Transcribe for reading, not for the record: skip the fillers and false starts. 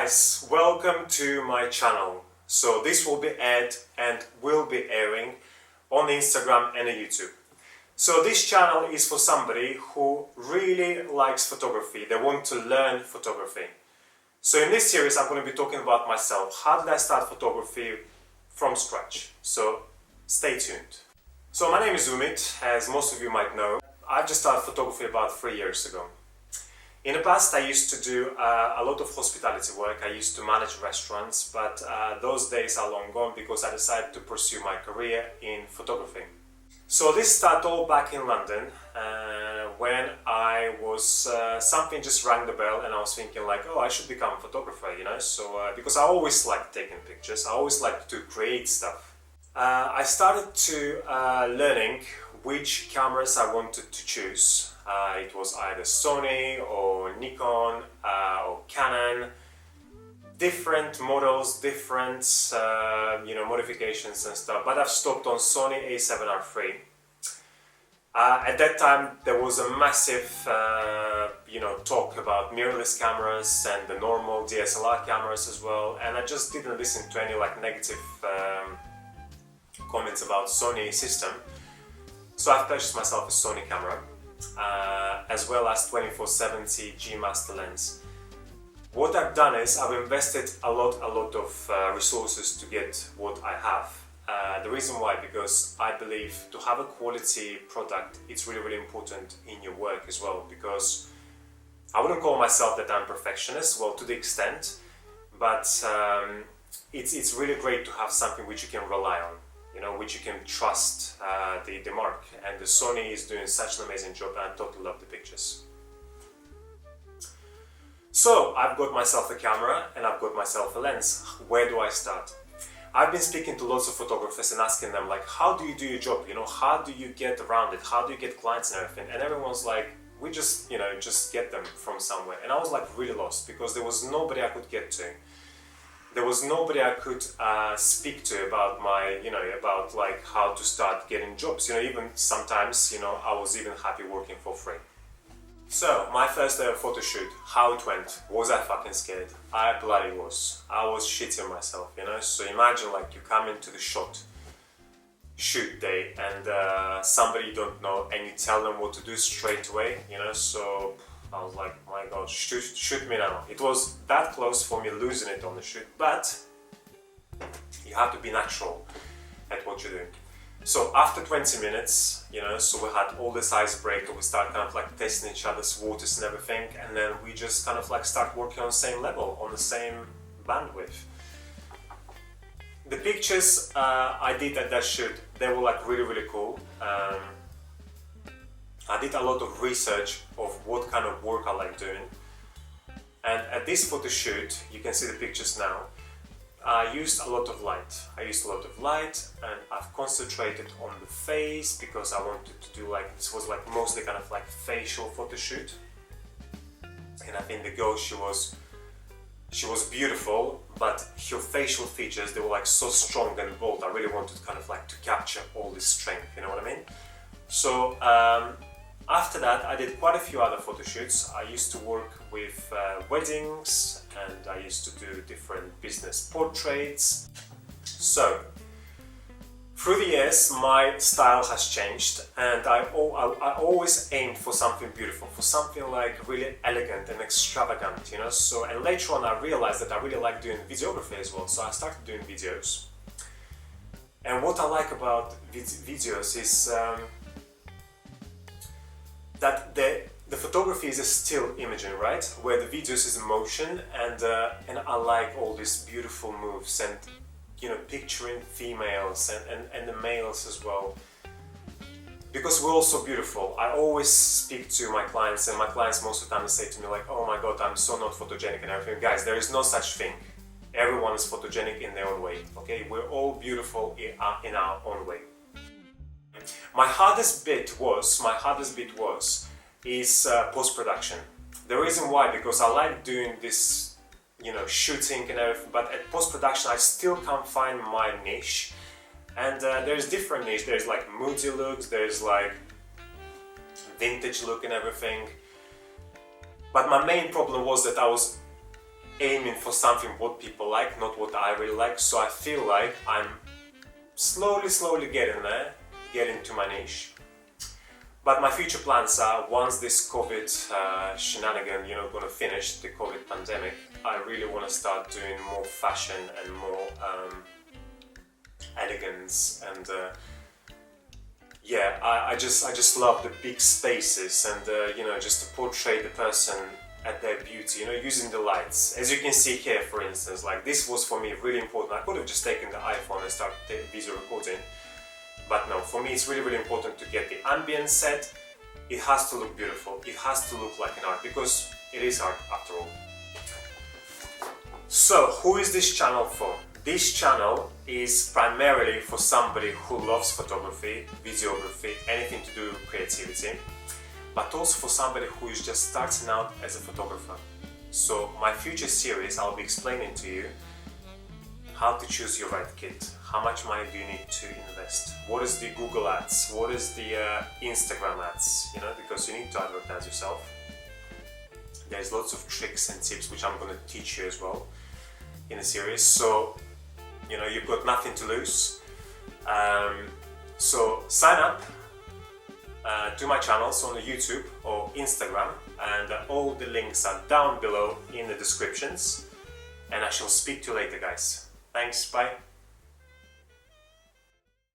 guys, welcome to my channel. So this will be aired and will be airing on Instagram and YouTube. So this channel is for somebody who really likes photography. They want to learn photography. So in this series I'm going to be talking about myself. How did I start photography from scratch? So stay tuned. So my name is Umid, as most of you might know. I just started photography about 3 years ago. In the past I used to do a lot of hospitality work. I used to manage restaurants, but those days are long gone because I decided to pursue my career in photography. So this started all back in London when I was, something just rang the bell and I was thinking like, oh, I should become a photographer, you know, so because I always liked taking pictures, I always liked to create stuff. I started to learning which cameras I wanted to choose. It was either Sony or Nikon or Canon, different models, different modifications and stuff, but I've stopped on Sony A7R III. At that time there was a massive talk about mirrorless cameras and the normal DSLR cameras as well, and I just didn't listen to any negative comments about Sony system. So I've purchased myself a Sony camera, as well as 24-70 G master lens. What I've done is I've invested a lot of resources to get what I have. The reason why, because I believe to have a quality product, it's really important in your work as well, because I wouldn't call myself that I'm perfectionist, well, to the extent, but it's really great to have something which you can rely on, which you can trust the mark, and the Sony is doing such an amazing job and I totally love the pictures. So I've got myself a camera and I've got myself a lens. Where do I start? I've been speaking to lots of photographers and asking them like, how do you do your job? How do you get around it? How do you get clients and everything? And everyone's like, we just get them from somewhere. And I was like really lost because there was nobody I could get to. There was nobody I could speak to about my, about like how to start getting jobs. Even sometimes, I was even happy working for free. So, my first ever photo shoot, how it went. Was I fucking scared? I bloody was. I was shitting myself, So imagine like you come into the shoot day and somebody you don't know and you tell them what to do straight away, So I was like, my god, shoot me now. It was that close for me losing it on the shoot, but you have to be natural at what you're doing. So after 20 minutes, so we had all this icebreaker, we start testing each other's waters and everything, and then we just start working on the same level, on the same bandwidth. The pictures I did at that shoot, they were really cool. I did a lot of research of what kind of work I like doing, and at this photo shoot, you can see the pictures now, I used a lot of light. And I've concentrated on the face because I wanted to do this was mostly facial photo shoot. And I think the girl, she was beautiful, but her facial features, they were so strong and bold. I really wanted to capture all this strength, you know what I mean? So after that I did quite a few other photo shoots. I used to work with weddings and I used to do different business portraits. So through the years my style has changed and I always aimed for something beautiful, for something really elegant and extravagant, So, and later on I realized that I really like doing videography as well, so I started doing videos. And what I like about videos is that the photography is a still imaging, right? Where the videos is in motion, and I like all these beautiful moves and picturing females and the males as well, because we're all so beautiful. I always speak to my clients, and my clients most of the time say to me like, oh my god, I'm so not photogenic and everything. Guys, there is no such thing. Everyone is photogenic in their own way, okay? We're all beautiful in our own way. My hardest bit was post-production. The reason why, because I like doing this, shooting and everything, but at post-production I still can't find my niche. And there's different niche. There's moody looks, there's vintage look and everything. But my main problem was that I was aiming for something what people like, not what I really like. So I feel like I'm slowly getting there, getting to my niche. But my future plans are, once this COVID shenanigan, gonna finish, the COVID pandemic, I really want to start doing more fashion and more elegance, and yeah, I just love the big spaces, and just to portray the person at their beauty, using the lights. As you can see here, for instance, like this was for me really important. I could have just taken the iPhone and started video recording, but no, for me it's really important to get the ambient set. It has to look beautiful, it has to look like an art, because it is art after all. So, who is this channel for? This channel is primarily for somebody who loves photography, videography, anything to do with creativity, but also for somebody who is just starting out as a photographer. So my future series, I'll be explaining to you how to choose your right kit, how much money do you need to invest, what is the Google ads, what is the Instagram ads, because you need to advertise yourself. There's lots of tricks and tips which I'm going to teach you as well in the series. So you've got nothing to lose. So sign up to my channels on YouTube or Instagram, and all the links are down below in the descriptions, and I shall speak to you later, guys. Thanks, bye.